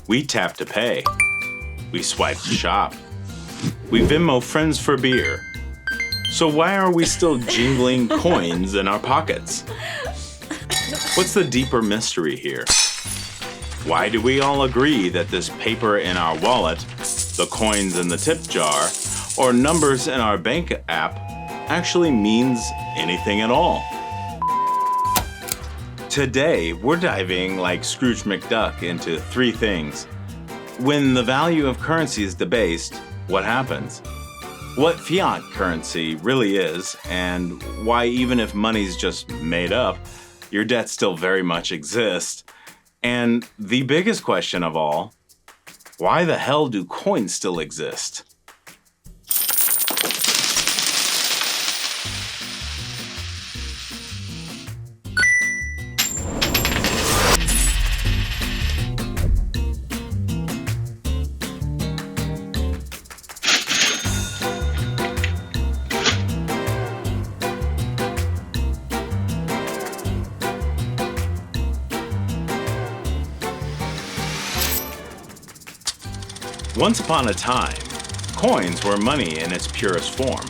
We tap to pay. We swipe to shop. We Venmo friends for beer. So why are we still jingling coins in our pockets? What's the deeper mystery here? Why do we all agree that this paper in our wallet, the coins in the tip jar, or numbers in our bank app actually means anything at all? Today, we're diving like Scrooge McDuck into three things. When the value of currency is debased, what happens? What fiat currency really is, and why even if money's just made up, your debt still very much exists. And the biggest question of all, why the hell do coins still exist? Once upon a time, coins were money in its purest form,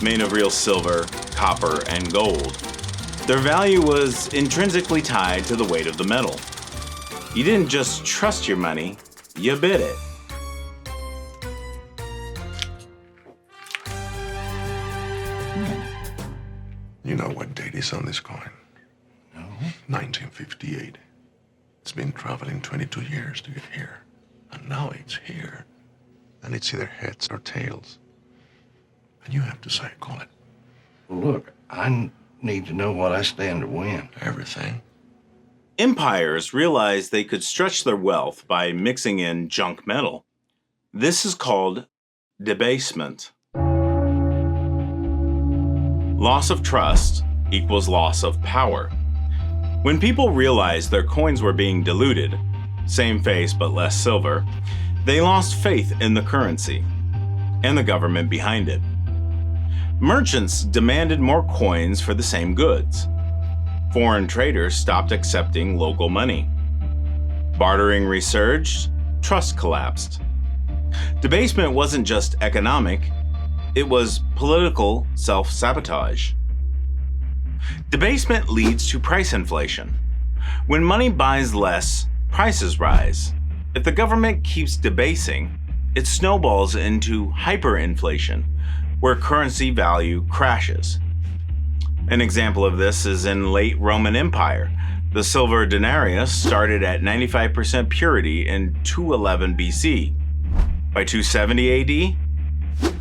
made of real silver, copper, and gold. Their value was intrinsically tied to the weight of the metal. You didn't just trust your money, you bid it. You know what date is on this coin? No. 1958. It's been traveling 22 years to get here. And now it's here. And it's either heads or tails. And you have to say, call it. Well, look, I need to know what I stand to win. Everything. Empires realized they could stretch their wealth by mixing in junk metal. This is called debasement. Loss of trust equals loss of power. When people realized their coins were being diluted, same face but less silver, they lost faith in the currency and the government behind it. Merchants demanded more coins for the same goods. Foreign traders stopped accepting local money. Bartering resurged, trust collapsed. Debasement wasn't just economic, it was political self-sabotage. Debasement leads to price inflation. When money buys less, prices rise. If the government keeps debasing, it snowballs into hyperinflation, where currency value crashes. An example of this is in late Roman Empire. The silver denarius started at 95% purity in 211 BC. By 270 AD,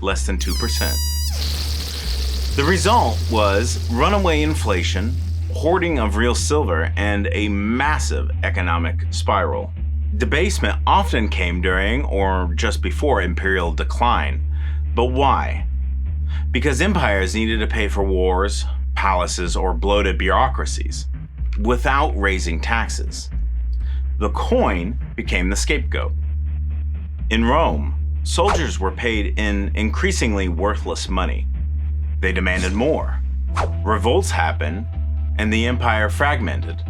less than 2%. The result was runaway inflation, hoarding of real silver, and a massive economic spiral. Debasement often came during or just before imperial decline. But why? Because empires needed to pay for wars, palaces, or bloated bureaucracies without raising taxes. The coin became the scapegoat. In Rome, soldiers were paid in increasingly worthless money. They demanded more. Revolts happened, and the empire fragmented.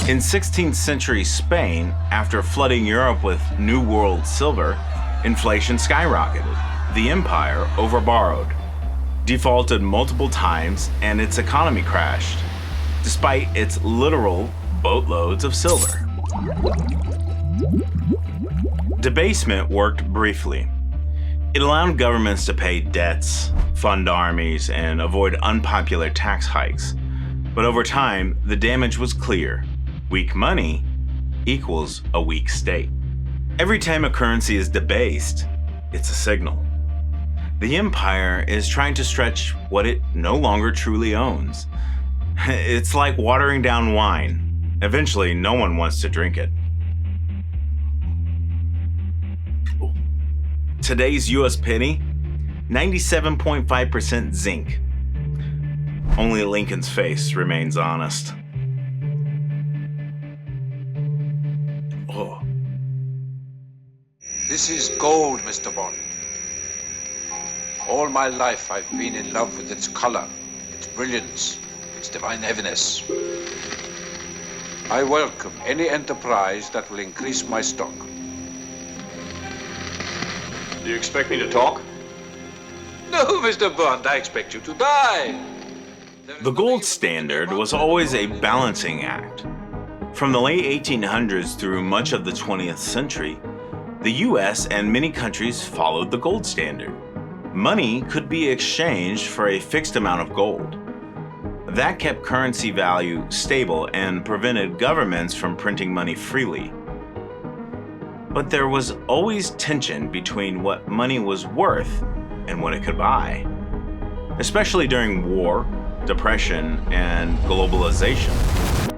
In 16th century Spain, after flooding Europe with New World silver, inflation skyrocketed. The empire overborrowed, defaulted multiple times, and its economy crashed, despite its literal boatloads of silver. Debasement worked briefly. It allowed governments to pay debts, fund armies, and avoid unpopular tax hikes. But over time, the damage was clear. Weak money equals a weak state. Every time a currency is debased, it's a signal. The empire is trying to stretch what it no longer truly owns. It's like watering down wine. Eventually, no one wants to drink it. Today's US penny, 97.5% zinc. Only Lincoln's face remains honest. Oh. This is gold, Mr. Bond. All my life I've been in love with its color, its brilliance, its divine heaviness. I welcome any enterprise that will increase my stock. Do you expect me to talk? No, Mr. Bond, I expect you to die. The gold standard was always a balancing act. From the late 1800s through much of the 20th century, the US and many countries followed the gold standard. Money could be exchanged for a fixed amount of gold. That kept currency value stable and prevented governments from printing money freely. But there was always tension between what money was worth and what it could buy, especially during war, depression, and globalization.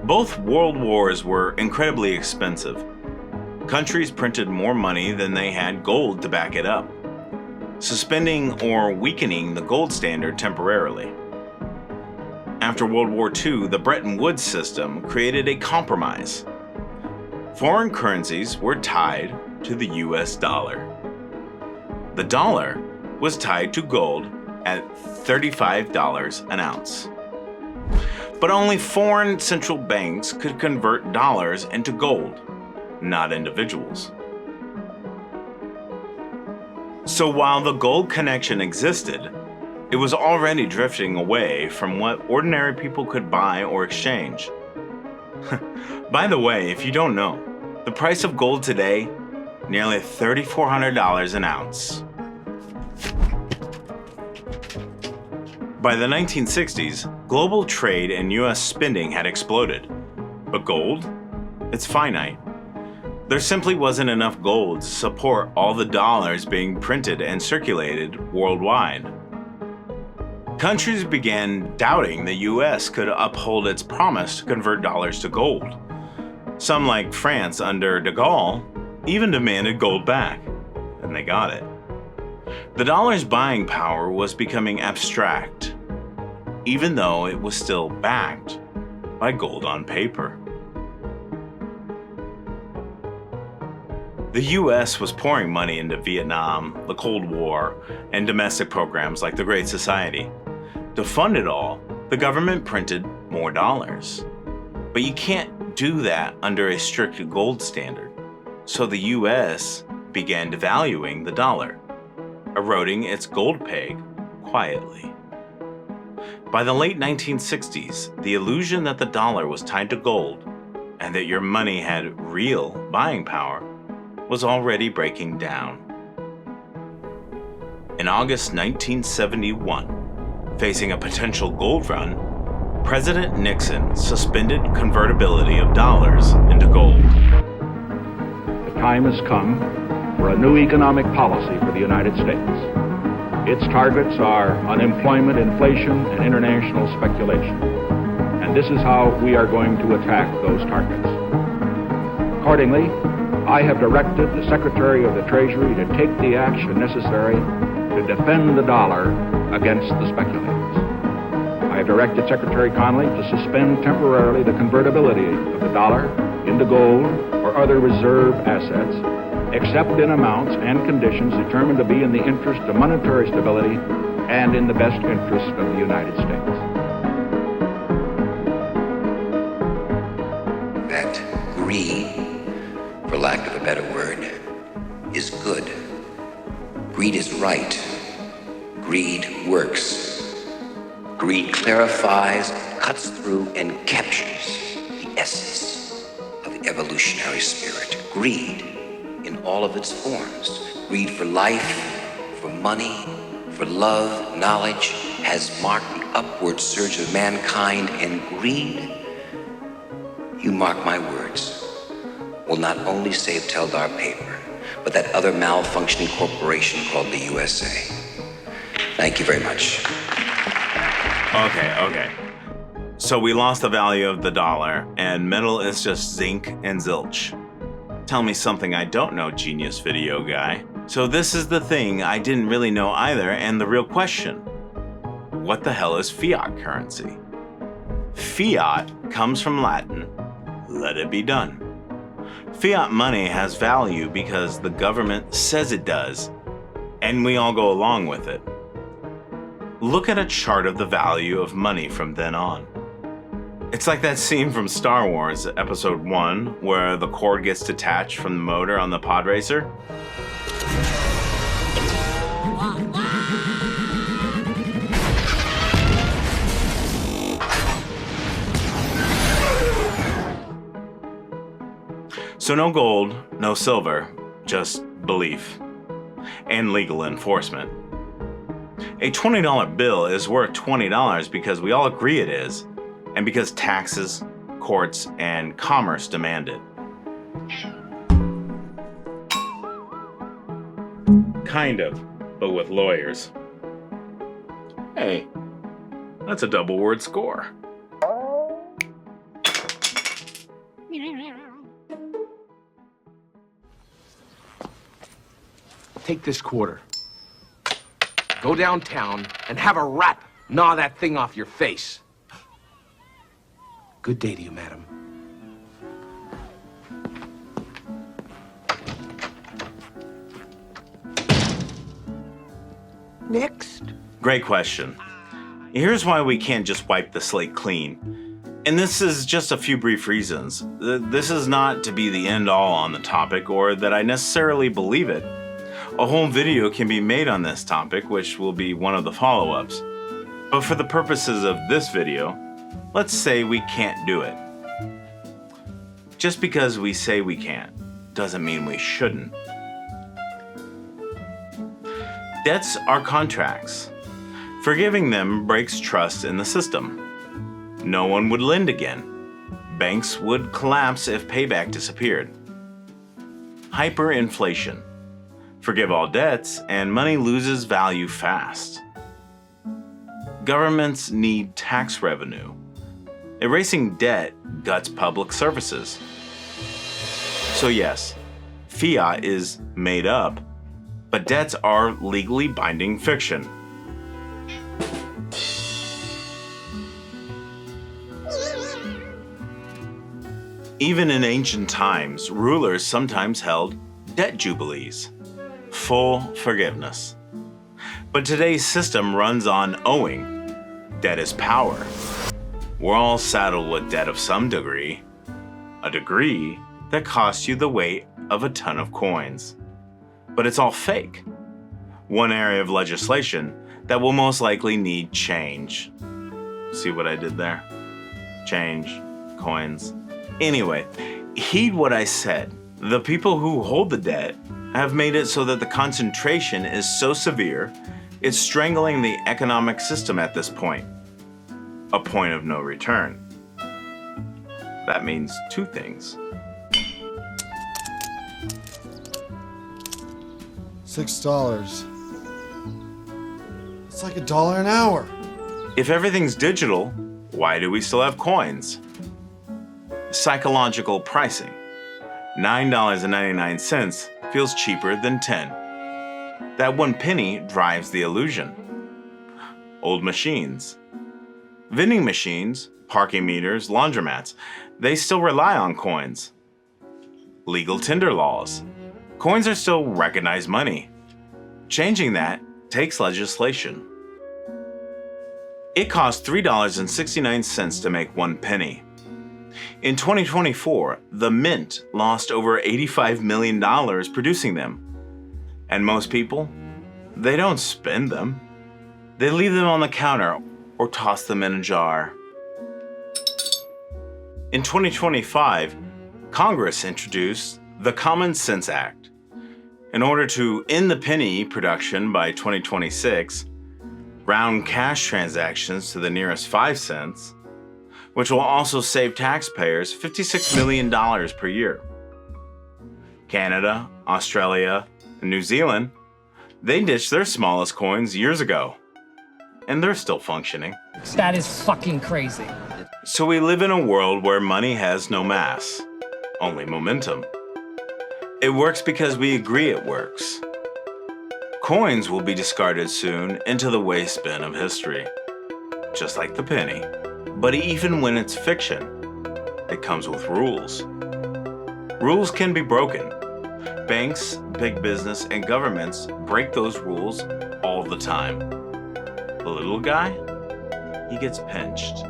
Both world wars were incredibly expensive. Countries printed more money than they had gold to back it up, suspending or weakening the gold standard temporarily. After World War II, the Bretton Woods system created a compromise. Foreign currencies were tied to the US dollar. The dollar was tied to gold at $35 an ounce. But only foreign central banks could convert dollars into gold, not individuals. So while the gold connection existed, it was already drifting away from what ordinary people could buy or exchange. By the way, if you don't know, the price of gold today, nearly $3,400 an ounce. By the 1960s, global trade and US spending had exploded. But gold? It's finite. There simply wasn't enough gold to support all the dollars being printed and circulated worldwide. Countries began doubting the US could uphold its promise to convert dollars to gold. Some, like France under de Gaulle, even demanded gold back, and they got it. The dollar's buying power was becoming abstract, even though it was still backed by gold on paper. The US was pouring money into Vietnam, the Cold War, and domestic programs like the Great Society. To fund it all, the government printed more dollars. But you can't do that under a strict gold standard. So the US began devaluing the dollar, eroding its gold peg quietly. By the late 1960s, the illusion that the dollar was tied to gold and that your money had real buying power was already breaking down. In August 1971, facing a potential gold run, President Nixon suspended convertibility of dollars into gold. The time has come for a new economic policy for the United States. Its targets are unemployment, inflation, and international speculation. And this is how we are going to attack those targets. Accordingly, I have directed the Secretary of the Treasury to take the action necessary to defend the dollar against the speculators. I have directed Secretary Connally to suspend temporarily the convertibility of the dollar into gold or other reserve assets, except in amounts and conditions determined to be in the interest of monetary stability and in the best interest of the United States. That greed, for lack of a better word, is good. Greed is right. Greed works. Greed clarifies, cuts through, and captures the essence of the evolutionary spirit. Greed in all of its forms. Greed for life, for money, for love, knowledge, has marked the upward surge of mankind, and greed, you mark my words, will not only save Teldar paper, but that other malfunctioning corporation called the USA. Thank you very much. Okay. So we lost the value of the dollar, and metal is just zinc and zilch. Tell me something I don't know, genius video guy. So this is the thing I didn't really know either, and the real question. What the hell is fiat currency? Fiat comes from Latin, let it be done. Fiat money has value because the government says it does, and we all go along with it. Look at a chart of the value of money from then on. It's like that scene from Star Wars, Episode 1, where the cord gets detached from the motor on the pod racer. So no gold, no silver, just belief and legal enforcement. A $20 bill is worth $20 because we all agree it is, and because taxes, courts, and commerce demand it. Kind of, but with lawyers. Hey, that's a double word score. Take this quarter. Go downtown and have a rat gnaw that thing off your face. Good day to you, madam. Next. Great question. Here's why we can't just wipe the slate clean. And this is just a few brief reasons. This is not to be the end-all on the topic or that I necessarily believe it. A whole video can be made on this topic, which will be one of the follow-ups. But for the purposes of this video, let's say we can't do it. Just because we say we can't doesn't mean we shouldn't. Debts are contracts. Forgiving them breaks trust in the system. No one would lend again. Banks would collapse if payback disappeared. Hyperinflation. Forgive all debts, and money loses value fast. Governments need tax revenue. Erasing debt guts public services. So yes, fiat is made up, but debts are legally binding fiction. Even in ancient times, rulers sometimes held debt jubilees. Full forgiveness. But today's system runs on owing. Debt is power. We're all saddled with debt of some degree. A degree that costs you the weight of a ton of coins. But it's all fake. One area of legislation that will most likely need change. See what I did there? Change, coins. Anyway, heed what I said. The people who hold the debt have made it so that the concentration is so severe, it's strangling the economic system at this point. A point of no return. That means two things. $6. It's like $1 an hour. If everything's digital, why do we still have coins? Psychological pricing. $9.99 feels cheaper than 10. That 1 penny drives the illusion. Old machines. Vending machines, parking meters, laundromats, they still rely on coins. Legal tender laws. Coins are still recognized money. Changing that takes legislation. It costs $3.69 to make 1 penny. In 2024, the Mint lost over $85 million producing them. And most people, they don't spend them. They leave them on the counter or toss them in a jar. In 2025, Congress introduced the Common Sense Act. In order to end the penny production by 2026, round cash transactions to the nearest 5 cents, which will also save taxpayers $56 million per year. Canada, Australia, and New Zealand, they ditched their smallest coins years ago. And they're still functioning. That is fucking crazy. So we live in a world where money has no mass, only momentum. It works because we agree it works. Coins will be discarded soon into the waste bin of history, just like the penny. But even when it's fiction, it comes with rules. Rules can be broken. Banks, big business, and governments break those rules all the time. The little guy, he gets pinched.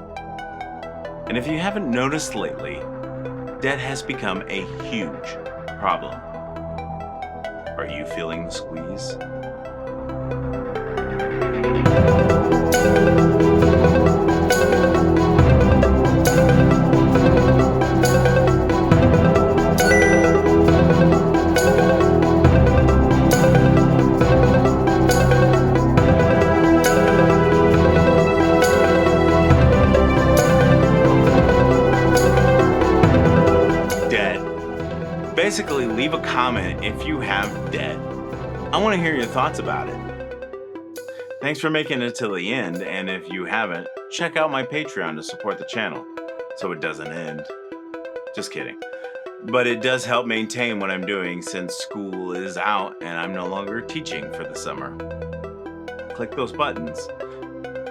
And if you haven't noticed lately, debt has become a huge problem. Are you feeling the squeeze? Basically, leave a comment if you have debt. I want to hear your thoughts about it. Thanks for making it till the end, and if you haven't, check out my Patreon to support the channel so it doesn't end. Just kidding. But it does help maintain what I'm doing since school is out and I'm no longer teaching for the summer. Click those buttons.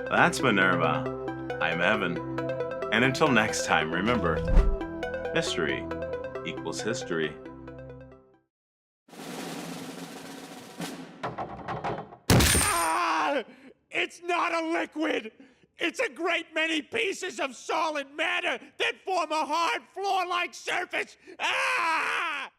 That's Minerva. I'm Evan. And until next time, remember, mystery equals history. It's not a liquid! It's a great many pieces of solid matter that form a hard floor-like surface! Ah!